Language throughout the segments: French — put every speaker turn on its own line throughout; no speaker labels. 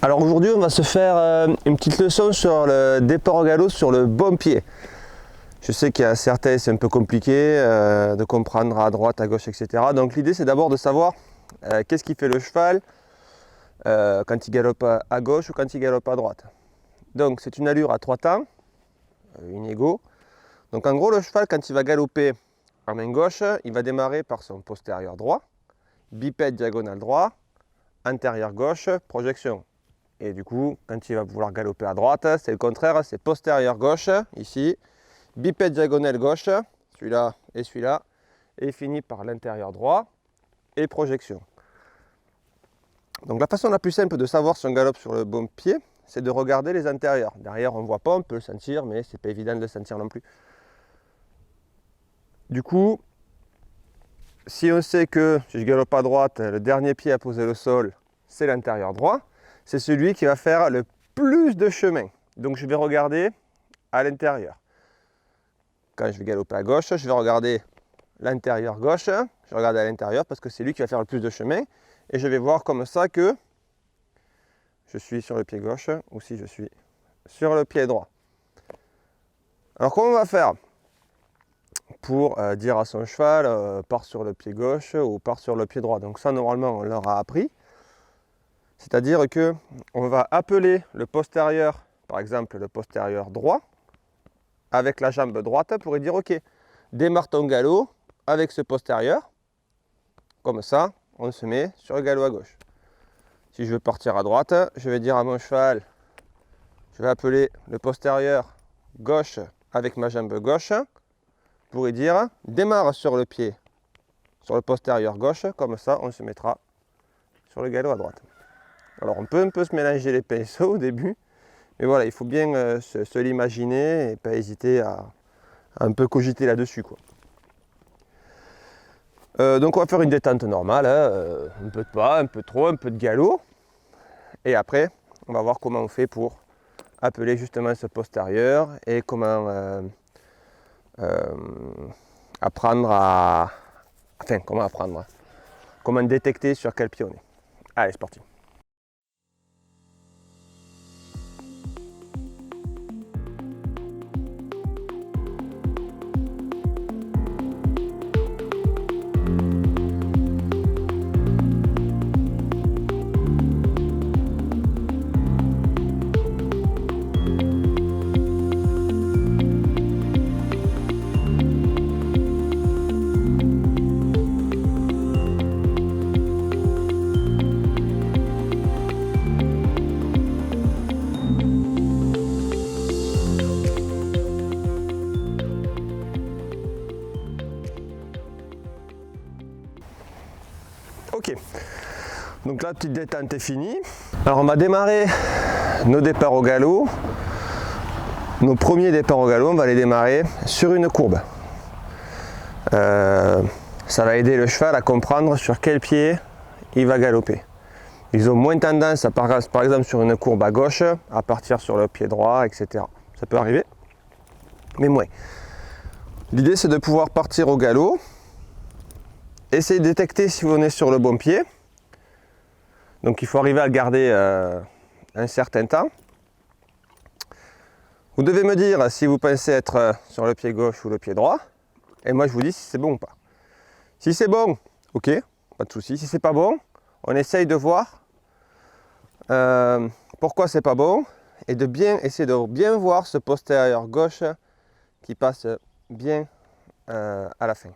Alors aujourd'hui on va se faire une petite leçon sur le départ au galop sur le bon pied. Je sais qu'il y a certains, c'est un peu compliqué de comprendre à droite, à gauche, etc. Donc l'idée c'est d'abord de savoir qu'est-ce qui fait le cheval quand il galope à gauche ou quand il galope à droite. Donc c'est une allure à 3 temps, inégaux. Donc en gros le cheval quand il va galoper en main gauche, il va démarrer par son postérieur droit, bipède diagonal droit, antérieur gauche, projection. Et du coup, quand il va vouloir galoper à droite, c'est le contraire, c'est postérieur gauche, ici, bipède diagonale gauche, celui-là, et il finit par l'intérieur droit et projection. Donc la façon la plus simple de savoir si on galope sur le bon pied, c'est de regarder les antérieurs. Derrière, on ne voit pas, on peut le sentir, mais c'est pas évident de le sentir non plus. Du coup, si on sait que si je galope à droite, le dernier pied à poser le sol, c'est l'intérieur droit, c'est celui qui va faire le plus de chemin. Donc je vais regarder à l'intérieur. Quand je vais galoper à gauche, je vais regarder l'intérieur gauche. Je vais regarder à l'intérieur parce que c'est lui qui va faire le plus de chemin. Et je vais voir comme ça que je suis sur le pied gauche ou si je suis sur le pied droit. Alors comment on va faire pour dire à son cheval part sur le pied gauche ou part sur le pied droit? Donc ça normalement on leur a appris. C'est-à-dire que on va appeler le postérieur, par exemple le postérieur droit, avec la jambe droite pour lui dire ok, démarre ton galop avec ce postérieur. Comme ça, on se met sur le galop à gauche. Si je veux partir à droite, je vais dire à mon cheval, je vais appeler le postérieur gauche avec ma jambe gauche pour lui dire démarre sur le pied, sur le postérieur gauche, comme ça on se mettra sur le galop à droite. Alors on peut un peu se mélanger les pinceaux au début, mais voilà, il faut bien se l'imaginer et pas hésiter à un peu cogiter là-dessus, quoi. Donc on va faire une détente normale, hein, un peu de pas, un peu trop, un peu de galop. Et après, on va voir comment on fait pour appeler justement ce postérieur et comment apprendre à... Enfin, comment apprendre, comment détecter sur quel pied on est. Allez, c'est parti. Ok, donc la petite détente est finie. Alors on va démarrer nos départs au galop. Nos premiers départs au galop, on va les démarrer sur une courbe. Ça va aider le cheval à comprendre sur quel pied il va galoper. Ils ont moins tendance, à, par exemple sur une courbe à gauche, à partir sur le pied droit, etc. Ça peut arriver, mais moins. L'idée c'est de pouvoir partir au galop. Essayez de détecter si on est sur le bon pied. Donc il faut arriver à le garder un certain temps. Vous devez me dire si vous pensez être sur le pied gauche ou le pied droit. Et moi je vous dis si c'est bon ou pas. Si c'est bon, ok, pas de souci. Si c'est pas bon, on essaye de voir pourquoi c'est pas bon. Et de bien essayer de bien voir ce postérieur gauche qui passe bien à la fin.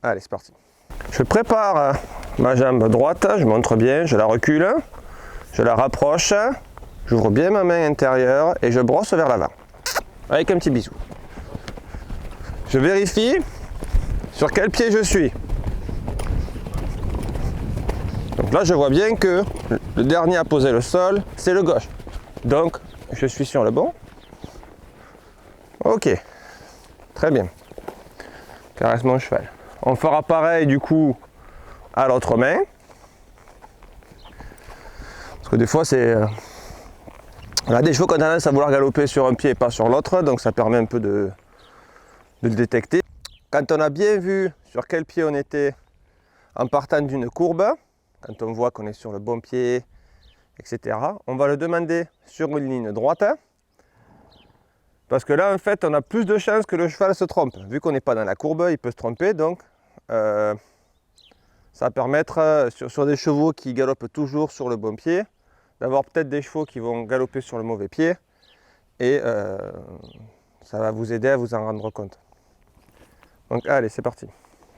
Allez, c'est parti. Je prépare ma jambe droite, je montre bien, je la recule, je la rapproche, j'ouvre bien ma main intérieure et je brosse vers l'avant. Avec un petit bisou. Je vérifie sur quel pied je suis. Donc là, je vois bien que le dernier à poser le sol, c'est le gauche. Donc, je suis sur le bon. Ok, très bien. Caresse mon cheval. On fera pareil du coup à l'autre main. Parce que des fois c'est... On a des chevaux qui ont tendance à vouloir galoper sur un pied et pas sur l'autre, donc ça permet un peu de le détecter. Quand on a bien vu sur quel pied on était en partant d'une courbe, quand on voit qu'on est sur le bon pied etc. On va le demander sur une ligne droite. Parce que là, en fait, on a plus de chances que le cheval se trompe. Vu qu'on n'est pas dans la courbe, il peut se tromper. Donc, ça va permettre, sur des chevaux qui galopent toujours sur le bon pied, d'avoir peut-être des chevaux qui vont galoper sur le mauvais pied. Et ça va vous aider à vous en rendre compte. Donc, allez, c'est parti.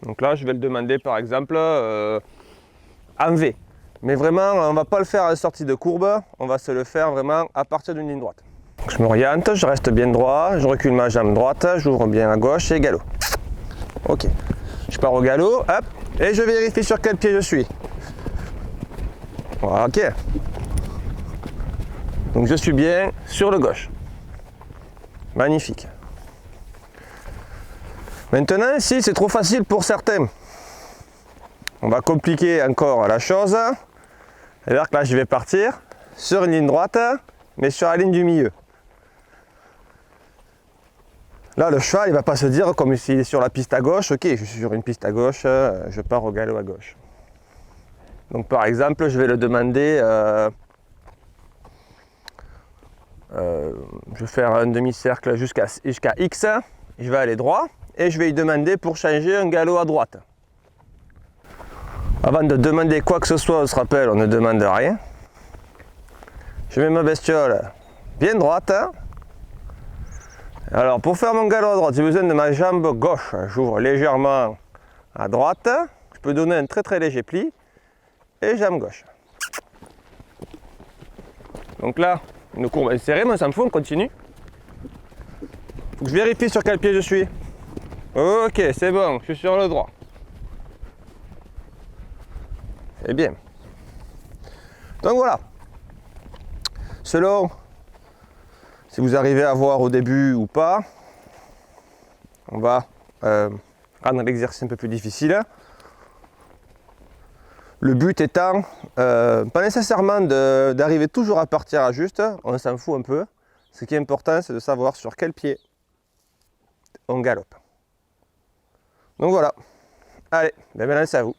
Donc là, je vais le demander, par exemple, en V. Mais vraiment, on ne va pas le faire à la sortie de courbe. On va se le faire vraiment à partir d'une ligne droite. Je m'oriente, je reste bien droit, je recule ma jambe droite, j'ouvre bien à gauche et galop. Ok, je pars au galop, hop, et je vérifie sur quel pied je suis. Voilà, ok. Donc je suis bien sur le gauche. Magnifique. Maintenant, si c'est trop facile pour certains, on va compliquer encore la chose. C'est-à-dire que là, je vais partir sur une ligne droite, mais sur la ligne du milieu. Là, le cheval, il ne va pas se dire, comme s'il est sur la piste à gauche, ok, je suis sur une piste à gauche, je pars au galop à gauche. Donc, par exemple, je vais le demander, je vais faire un demi-cercle jusqu'à X, je vais aller droit, et je vais lui demander pour changer un galop à droite. Avant de demander quoi que ce soit, on se rappelle, on ne demande rien. Je mets ma bestiole bien droite. Alors pour faire mon galop à droite, j'ai besoin de ma jambe gauche. J'ouvre légèrement à droite. Je peux donner un très très léger pli. Et jambe gauche. Donc là, une courbe insérée, mais on s'en fout, on continue. Faut que je vérifie sur quel pied je suis. Ok, c'est bon, je suis sur le droit. C'est bien. Donc voilà. Selon si vous arrivez à voir au début ou pas, on va rendre l'exercice un peu plus difficile. Le but étant, pas nécessairement d'arriver toujours à partir à juste, on s'en fout un peu. Ce qui est important, c'est de savoir sur quel pied on galope. Donc voilà. Allez, maintenant c'est à vous.